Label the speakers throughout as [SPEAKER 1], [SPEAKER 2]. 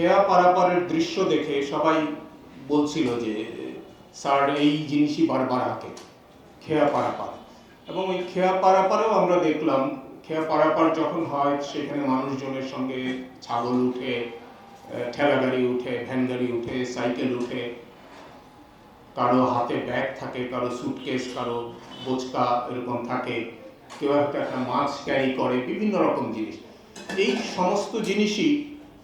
[SPEAKER 1] খেয়া পারাপারের দৃশ্য দেখে সবাই বলছিল যে স্যার এই জিনিসই বারবার আঁকে খেয়া পারাপার। এবং ওই খেয়া পারাপারেও আমরা দেখলাম খেয়া পারাপার যখন হয় সেখানে মানুষজনের সঙ্গে ছাগল উঠে, ঠেলা গাড়ি উঠে, ভ্যান গাড়ি উঠে, সাইকেল উঠে, কারো হাতে ব্যাগ থাকে, কারো সুটকেস, কারো বোচকা এরকম থাকে, কেউ একটা মাছ ক্যারি করে, বিভিন্ন রকম জিনিস। এই সমস্ত জিনিসই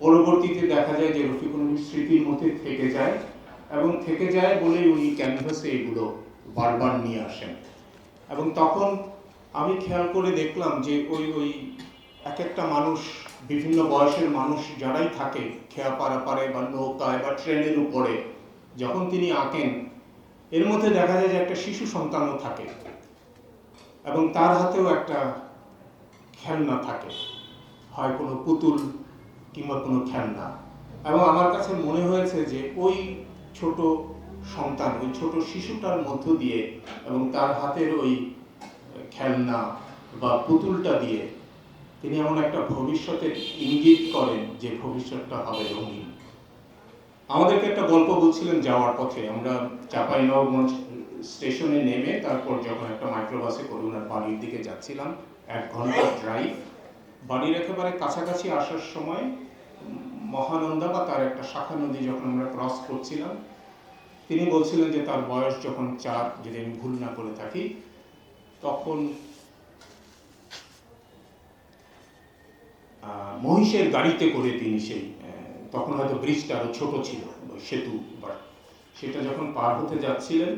[SPEAKER 1] পরবর্তীতে দেখা যায় যে রফিকুল নবীর স্মৃতির মধ্যে থেকে যায়, এবং থেকে যায় বলেই উনি ক্যানভাসে এগুলো বারবার নিয়ে আসেন। এবং তখন আমি খেয়াল করে দেখলাম যে ওই ওই এক একটা মানুষ, বিভিন্ন বয়সের মানুষ যারাই থাকে খেয়া পারাপারে বা নৌকায় বা ট্রেনের উপরে যখন তিনি আঁকেন, এর মধ্যে দেখা যায় যে একটা শিশু সন্তানও থাকে এবং তার হাতেও একটা খেলনা থাকে, হয় কোনো পুতুল কিংবা কোনো খেলনা। এবং আমার কাছে মনে হয়েছে যে ওই ছোট সন্তান, ওই ছোট শিশুটার মধ্য দিয়ে এবং তার হাতের ওই খেলনা বা পুতুলটা দিয়ে তিনি এমন একটা ভবিষ্যতের ইঙ্গিত করেন যে ভবিষ্যৎটা হবে রঙিন। আমাদেরকে একটা গল্প বলছিলেন যাওয়ার পথে। আমরা চাঁপাইনবাবগঞ্জ স্টেশনে নেমে তারপর যখন একটা মাইক্রোবাসে করে ওনার বাড়ির দিকে যাচ্ছিলাম, 1 ঘন্টার ড্রাইভ, বাড়ির একেবারে কাছাকাছি আসার সময় মহানন্দা বা তার একটা শাখা নদী যখন আমরা ক্রস করছিলাম, তিনি বলছিলেন যে তার বয়স যখন 4, যদি আমি ভুল না করে থাকি, তখন মহিষের গাড়িতে করে তিনি সেই, তখন হয়তো ব্রিজটা আরো ছোট ছিল, সেতু, সেটা যখন পার হতে যাচ্ছিলেন,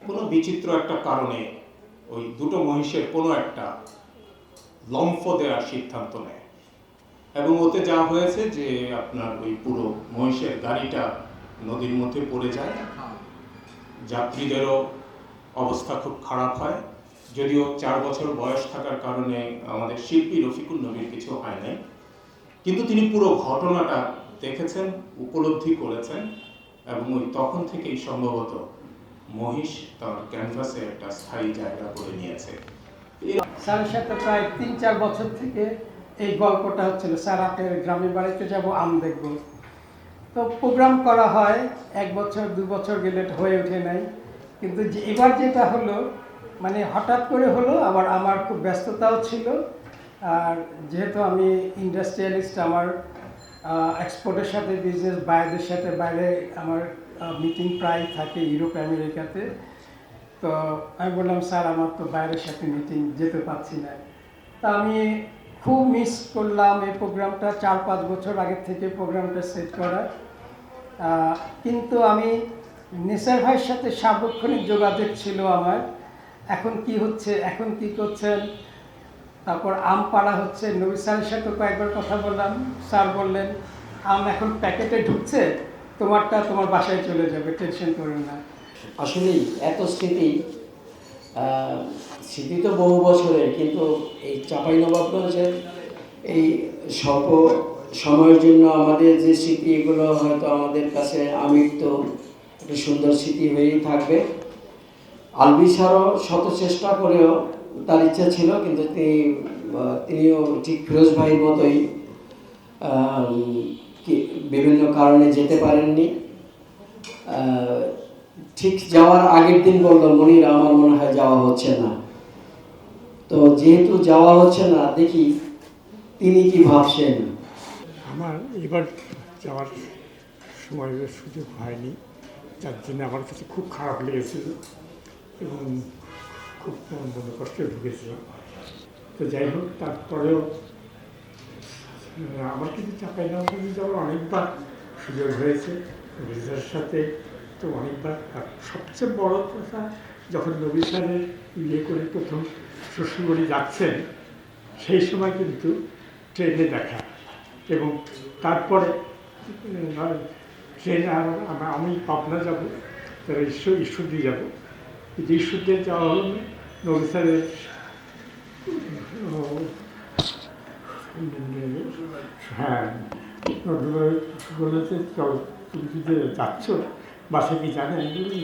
[SPEAKER 1] কোনো বিচিত্র একটা কারণে ওই দুটো মহিষের কোনো একটা লম্ফ দেওয়ার সিদ্ধান্ত নেয়, এবং ওতে যা হয়েছে যে আপনার ওই পুরো মহিষের গাড়িটা নদীর মধ্যে পড়ে যায়, যাত্রীদেরও অবস্থা খুব খারাপ হয়। যদিও 4 বছর বয়স থাকার কারণে আমাদের শিল্পী রফিকুল নবীর কিছু হয় নাই, কিন্তু তিনি পুরো ঘটনাটা দেখেছেন, উপলব্ধি করেছেন, এবং ওই তখন থেকেই সম্ভবত মহিষ তার ক্যানভাসে একটা স্থায়ী জায়গা করে নিয়েছে।
[SPEAKER 2] স্যারের সাথে প্রায় 3-4 বছর থেকে এই গল্পটা হচ্ছিল, স্যার আপনার গ্রামের বাড়িতে যাব, আম দেখব। তো প্রোগ্রাম করা হয়, 1 বছর 2 বছর গেলে হয়ে ওঠে নাই। কিন্তু এবার যেটা হলো, মানে হঠাৎ করে হলো, আবার আমার খুব ব্যস্ততাও ছিল। আর যেহেতু আমি ইন্ডাস্ট্রিয়ালিস্ট, আমার এক্সপোর্টের সাথে বিজনেস, বাইরের সাথে বাইরে আমার মিটিং প্রায় থাকে ইউরোপ আমেরিকাতে। তো আমি বললাম, স্যার আমার তো বাইরের সাথে মিটিং, যেতে পারছি না। তা আমি খুব মিস করলাম এই প্রোগ্রামটা, 4-5 বছর আগের থেকে প্রোগ্রামটা সেট করা। কিন্তু আমি নেসার ভাইয়ের সাথে সার্বক্ষণিক যোগাযোগ ছিল আমার, এখন কি হচ্ছে, এখন কি করছেন। তারপর আম পাড়া হচ্ছে, নবী স্যারের সাথে কয়েকবার কথা বললাম, স্যার বললেন আম এখন প্যাকেটে ঢুকছে, তোমারটা তোমার বাসায় চলে যাবে, টেনশন করো না।
[SPEAKER 3] আসলেই এত স্মৃতি, স্মৃতি তো বহু বছরের, কিন্তু এই চাঁপাইনবাবগঞ্জের এই স্বল্প সময়ের জন্য আমাদের যে স্মৃতি, এগুলো হয়তো আমাদের কাছে আমৃত্য একটা সুন্দর স্মৃতি হয়েই থাকবে। আলবি স্যারও শত চেষ্টা করেও তার ইচ্ছা ছিল, কিন্তু তিনিও ঠিক ফিরোজ ভাইয়ের মতোই বিভিন্ন কারণে যেতে পারেননি। ঠিক যাওয়ার আগের দিন বলল, মনির আমার মনে হয় যাওয়া হচ্ছে না। তো যেহেতু যাওয়া হচ্ছে না, দেখি তিনি কি ভাবছেন।
[SPEAKER 4] আমার এবার যাওয়ার সময় সুযোগ হয়নি, যার জন্য আমার কাছে খুব খারাপ লেগেছিল এবং খুব মনে কষ্টে ঢুকেছিল। তো যাই হোক, তারপরেও আমার কিন্তু চাঁপাইনবাবগঞ্জে যাওয়ার অনেকবার সুযোগ হয়েছে, নবীর সাথে তো অনেকবার। আর সবচেয়ে বড় কথা, যখন নবী স্যারের করে প্রথম শ্বশুরবাড়ি যাচ্ছেন, সেই সময় কিন্তু ট্রেনে দেখা, এবং তারপরে ট্রেনে আমি পাবনা যাব, তারা ঈশ্বরদী যাব, কিন্তু ঈশ্বরদী যাওয়া হলো না। নবী স্যারের হ্যাঁ বলেছে, চল তুমি যদি যাচ্ছ বাসে কি জানে,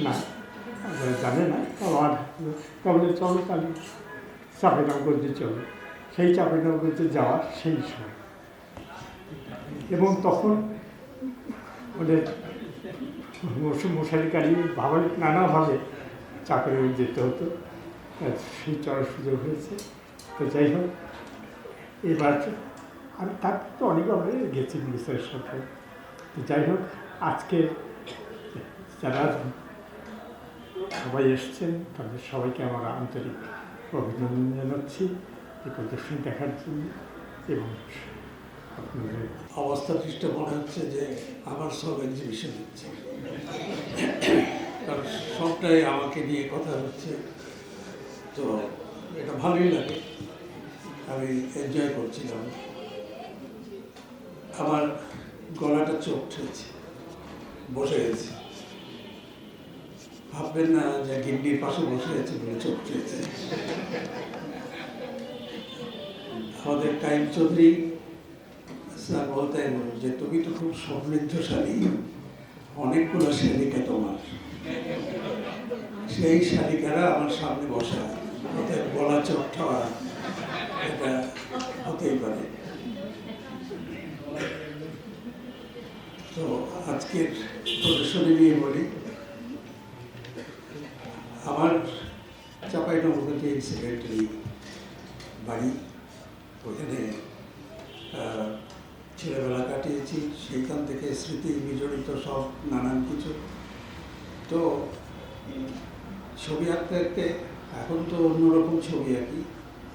[SPEAKER 4] না জানে না, তাহলে চলো, তাহলে চাঁপাইনবাবগঞ্জে চলো। সেই চাঁপাইনবাবগঞ্জে যাওয়ার সেই সময়, এবং তখন ওদের মশারি কাড়ি ভাবে নানাভাবে চাকরি যেতে হতো, সেই চলার সুযোগ হয়েছে। তো যাই হোক, এবার আমি তার তো অনেকভাবে গেছি মিনিস্টারের সাথে। তো যাই হোক, আজকে যারা সবাই এসছেন তাদের সবাইকে আমার আন্তরিক অভিনন্দন জানাচ্ছি এই প্রদর্শনী দেখার জন্য। এবং আপনাদের
[SPEAKER 5] অবস্থা দৃষ্টি মনে হচ্ছে যে আমার সব এক্সিবিশন হচ্ছে, কারণ সবটাই আমাকে নিয়ে কথা হচ্ছে। তো এটা ভালোই লাগে, আমি এনজয় করছিলাম। আমার গলাটা চোখ হয়েছে, বসে গেছে। ভাববেন না যে গিন্ডির পাশে বসে আছে বলে চোখ হয়েছে। আমাদের কাইম চৌধুরী স্যার বলতেন যে তুমি তো খুব সমৃদ্ধশালী, অনেকগুলো শালিকা তোমার। সেই শালিকারা আমার সামনে বসা, ওদের গলা চোখ ঠাওয়া, এটা হতেই পারে। তো আজকের প্রদর্শনী নিয়ে বলি, আমার চাঁপাইনবাবগঞ্জে সেক্রেটারি বাড়ি, ওখানে ছেলেবেলা কাটিয়েছি। সেইখান থেকে স্মৃতি বিজড়িত সব নানান কিছু। তো ছবি আঁকতে আঁকতে এখন তো অন্যরকম ছবি আঁকি,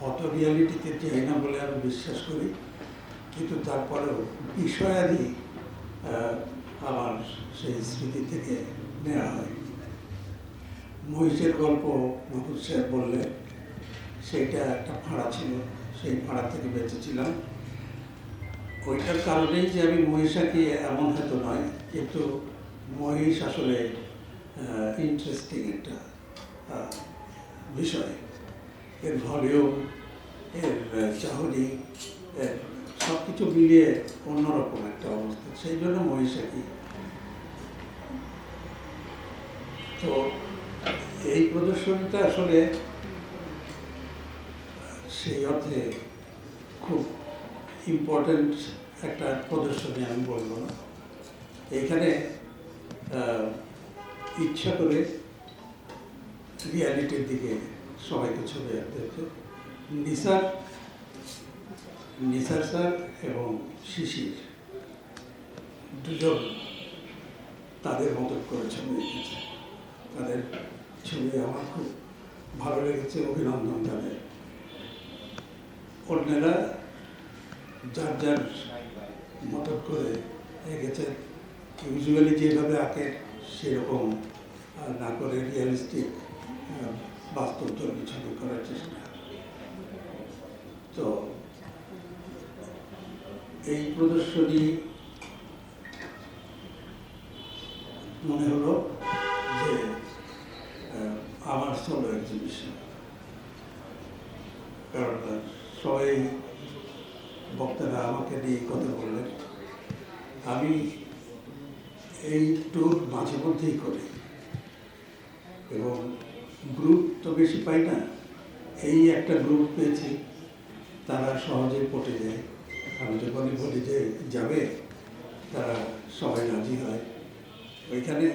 [SPEAKER 5] অত রিয়ালিটিতে যাই না বলে আমি বিশ্বাস করি, কিন্তু তারপরেও বিষয়াদি আমার সেই স্মৃতি থেকে নেওয়া হয়। মহিষের গল্প মাহবুব সাহেব বললেন, সেইটা একটা ফাঁড়া ছিল, সেই ফাঁড়া থেকে বেঁচেছিলাম। ওইটার কারণেই যে আমি মহিষাকে এমন হয়তো নয়, কিন্তু মহিষ আসলে ইন্টারেস্টিং একটা বিষয়। এর ভলিউম, এর চাহনি, এর সব কিছু মিলিয়ে অন্যরকম একটা অবস্থা, সেই জন্য মহিষাকি। তো এই প্রদর্শনীটা আসলে সেই অর্থে খুব ইম্পর্ট্যান্ট একটা প্রদর্শনী আমি বলবো না। এইখানে ইচ্ছা করে রিয়ালিটির দিকে সবাইকে ছবি আঁকতে হচ্ছে। নিসার স্যার এবং শিশির দুজন তাদের মতো করে ছবি এঁকেছে। তাদের ছবি আমার খুব ভালো লেগেছে, অভিনন্দন তাদের। অন্যরা যার যার মতো করে এঁকেছে, ইউজুয়ালি যেভাবে আঁকে সেরকম না করে রিয়ালিস্টিক বাস্তবধর্মী ছবি করার চেষ্টা। তো এই প্রদর্শনী মনে হলো যে আমার সোলো এক্সিবিশন, কারণ সবাই বক্তারা আমাকে নিয়ে কথা বললেন। আমি এই ট্যুর মাঝে মধ্যেই করি এবং গ্রুপ তো বেশি পাই না। এই একটা গ্রুপ পেয়েছি, তারা সহজেই পটে যায়। আমি যখনই বলি যে যাবে, তারা সবাই রাজি হয়। ওইখানে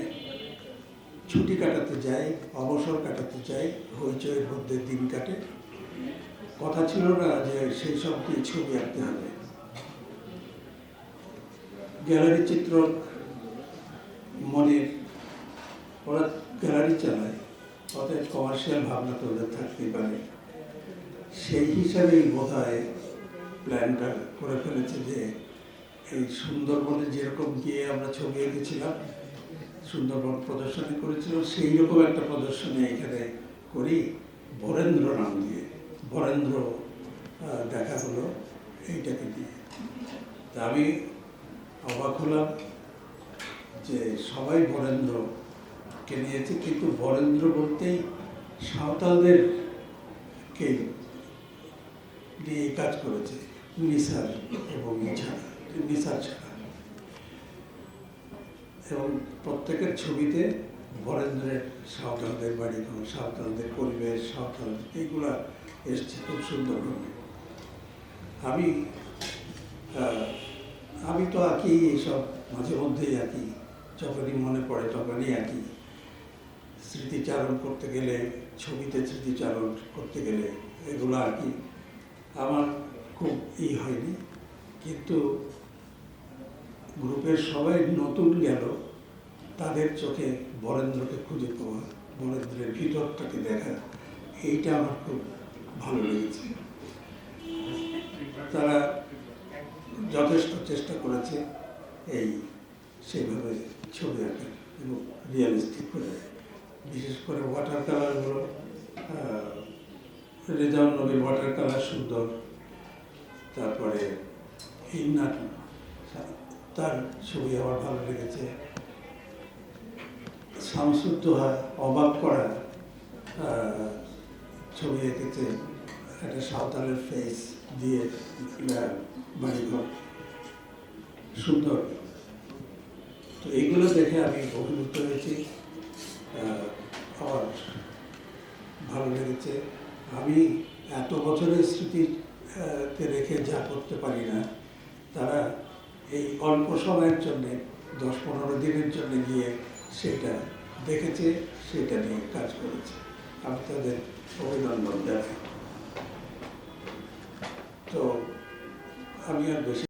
[SPEAKER 5] ছুটি কাটাতে যাই, অবসর কাটাতে যাই, হইচইয়ের মধ্যে দিন কাটে। কথা ছিল না যে সেই সব দিয়ে ছবি আঁকতে হবে। গ্যালারি চিত্রক মনির, ওরা গ্যালারি চালায়, অতএব কমার্শিয়াল ভাবনা তো ওদের থাকতেই পারে। সেই হিসাবেই বোধ হয় প্ল্যানটা করে ফেলেছে যে এই সুন্দরবনে যেরকম গিয়ে আমরা ছবি এঁকেছিলাম, সুন্দরবন প্রদর্শনী করেছিল, সেই রকম একটা প্রদর্শনী এখানে করি বরেন্দ্র নাম দিয়ে। বরেন্দ্র দেখা হলো এইটাকে দিয়ে। তা আমি অবাক হলাম যে সবাই বরেন্দ্রকে নিয়েছে, কিন্তু বরেন্দ্র বলতেই সাঁওতালদেরকে দিয়ে কাজ করেছে, নিসার এবং নিসার ছাড়া। এবং প্রত্যেকের ছবিতে বরেন্দ্রের সাঁওতালদের বাড়ি, সাঁওতালদের পরিবেশ, সাঁওতাল এইগুলা এসছে খুব সুন্দরভাবে। আমি তো আঁকি এইসব মাঝে মধ্যেই আঁকি, যখনই মনে পড়ে তখনই আঁকি। স্মৃতিচারণ করতে গেলে, ছবিতে স্মৃতিচারণ করতে গেলে এগুলো আঁকি। আমার খুব হয়নি, কিন্তু গ্রুপের সবাই নতুন গেল, তাদের চোখে বরেন্দ্রকে খুঁজে পাওয়া, বরেন্দ্রের ভিতরটাকে দেখা, এইটা আমার খুব ভালো লেগেছে। তারা যথেষ্ট চেষ্টা করেছে সেইভাবে ছবি আঁকা এবং রিয়েলিস্টিক করে। বিশেষ করে ওয়াটার কালারগুলো, রেজাউল নবীর ওয়াটার কালার সুন্দর। তারপরে হিন্নাট, তার ছবি আমার ভালো লেগেছে। শামসুদ্দোহা অবাক করা ছবি এঁকেছে, একটা সাঁওতালের ফেস দিয়ে বাড়িঘর, সুন্দর। তো এইগুলো দেখে আমি অভিভূত হয়েছি, আমার ভালো লেগেছে। আমি এত বছরের স্মৃতিতে রেখে যা করতে পারি না, তারা এই অল্প সময়ের জন্যে 10-15 দিনের জন্য গিয়ে সেটা দেখেছে, সেটা নিয়ে কাজ করেছে। আমি তাদের অভিনন্দন জানাই। তো আমি আর বেশি